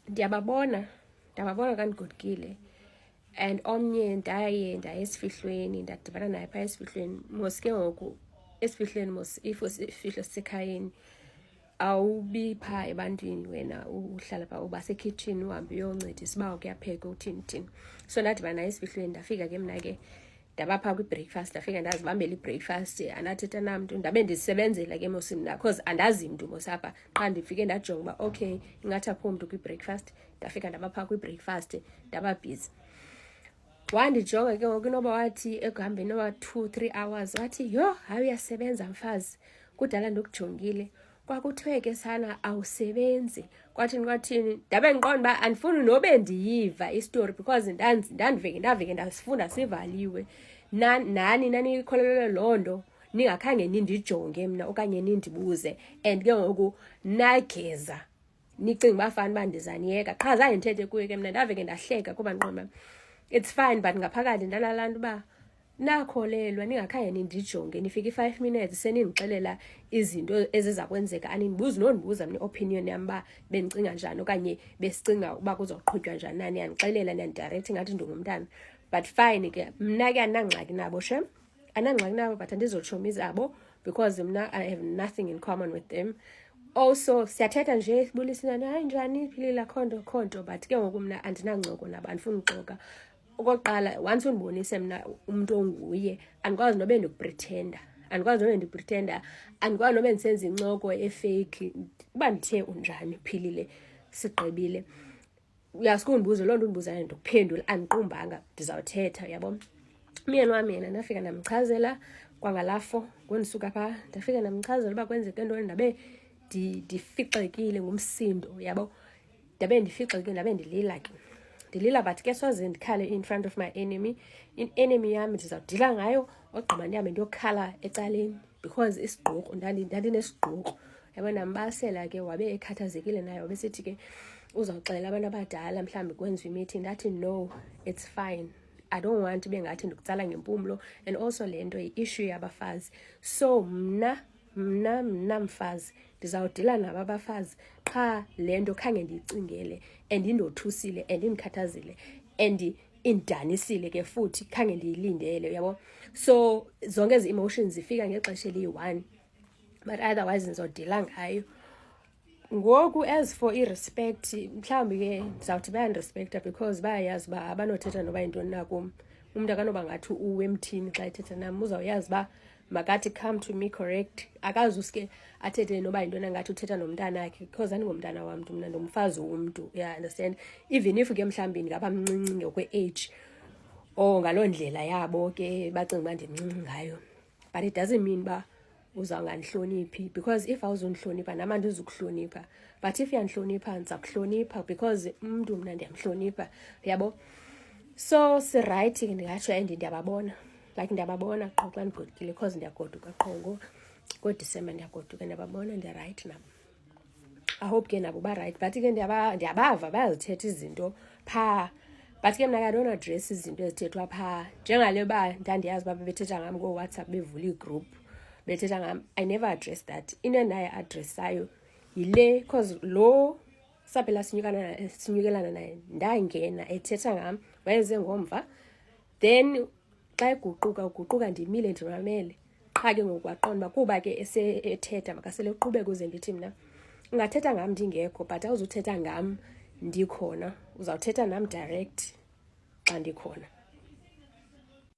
Ndiyababona kandigodukile. And omnye ndaye esifihlweni, ndadibana naye phaa esifihlweni. Mos ke ngoku esifihlweni mos if isifihlo sisekhayeni awubi phaa ebantwini, wena uhlala phaa uba sekitchen uhambe uyoncedisa uba kuyapheka uthini. So ndadibana naye esifihlweni, ndafika ke mna ke ndaba phaa kwi-breakfast, ndafika ndazibambela i-breakfast, andathetha namntu, ndabe ndisebenzela ke mos mna because andazi mntu mos apha. Qha ndifike ndajonga uba okay ingathi akho mntu kwi-breakfast, ndafika ndaba phaa kwi-breakfast ndaba busy. Wandijonga ke ngoku inoba wathi ekuhambeni noba 2-3 hours wathi, yho hayi uyasebenza mfazi, kudala ndikujongile, kwakuthiwe ke sana awusebenzi, kwathini. Ndabe ndiqonda uba andifuni nobe ndiyiva istory because ndaveke ndasifunda sivaliwe. Nani nanikholelwe loo nto ningakhange nindijonge mna okanye nindibuze, and ke ngoku nageza nicinga uba fana uba ndizaniyeka. Qha zange ndithethe kuye ke mna, ndaveke ndahleka kuba ndiqonda it's fine, but ngaphakathi ndanalaa nto uba nakholelwa ningakhange nindijonge, nifika i-5 minutes senindixelela izinto eziza kwenzeka. Anindibuzi nondibuza mna i-opinion yam uba bendicinga njani okanye besicinga uba kuzoqhutywa njani. Niyandixelela, niyandidirect ngathi ndingumntana. But fine ke, mna ke andinangxaki nabo shem, andinangxaki nabo, but andizotshomi zabo because mna I have nothing in common with them. Also siyathetha nje sibulisana, hayi njani philila khonto, but ke ngoku mna andinancoko nabo, andifuni uxoka. Okokuqala, once undibonise mna umuntu onguye, andikwazi nobe ndikupretenda, andikwazi nobe ndisenza incoko efake. Uba ndithe unjani philile sigqibile, uyasuke undibuze loo nto undibuzayo ndikuphendule, andiqumbanga, ndizawuthetha, yabo. Myeni wam yena ndafika ndamchazela kwangalafo ngondisuka phaa, ndafika ndamchazela uba kwenzeke ntoni, ndabe ndifixekile ngumsindo, yabo. Ndabe ndifixekile, ndabe ndilila ke. But ke soze ndikhale in front of my enemy. Enemy yami ndizawudila ngayo, ogqiba ndihambe ndiyokhala ecaleni because isigqoko ndandinesigqoko, yabo. Ndambasela ke, wabe ekhathazekile naye, wabesithi ke uzawuxelela abantu abadala mhlawumbi kwenziwe imeeting. Ndathi no, it's fine, I don't want ibe ngathi ndikutsala ngempumlo, and also le nto yi-issue yabafazi. So mna mfazi ndizawudila nabo abafazi, qha le nto khange ndiyicingele and indothusile and indikhathazile and indidanisile ke futhi khange ndiyilindele, yabo. So zonke ezi emotions zifika ngexesha eliyi-1, but otherwise ndizodila ngayo. Ngoku as for i-respect, mhlawumbi ke ndizawuthi bayandirespekta because bayayazi uba abanothetha noba yintoni na kum. Umntu akanoba ngathi uwe emthini xa ethetha nam, uzawuyazi uba makathi come to me correct. Akazuske athethe noba yintoni ngathi uthetha nomntana akhe because andingomntana wamntu, mna ndumfazi womntu, yeah, understand. Even if ke mhlawumbi ndingaba mncinci ngokwe-age ngaloo ndlela yabo ke bacinga uba ndimncinci ngayo, but it doesn't mean uba uzawungandihloniphi, because if awuzondihlonipha nam andizukuhlonipha. But if uyandihlonipha ndiza kuhlonipha because umntu mna ndiyamhlonipha, yabo. So sirayithi ke ndingatsho ndiyababona qho xa ndigodukile because ndiyagoduka qho ngoDisemba, ndiyagoduka, ndiyababona, ndiyarayithi nabo. I hope ke nabo barayithi, but ke ndiyabava bayazithetha izinto phaa, but ke mna ke I don't address izinto ezithethwa phaa. Njengale uba ndandiyazi uba bethetha ngam ngoWhatsApp, bevula igroup bethetha ngam, I never address that. Into endaye adressayo yile, because lo saphela sinyukelana naye ndangena ethetha ngam, wayeze ngomva, then xa eguquka ndimile ndimamele. Qha ke ngoku waqonda uba kuba ke ethetha makasele uqhubeke, uze ndithi mna ungathetha ngam ndingekho, but awuzuthetha ngam ndikhona, uzawuthetha nam direct xa ndikhona.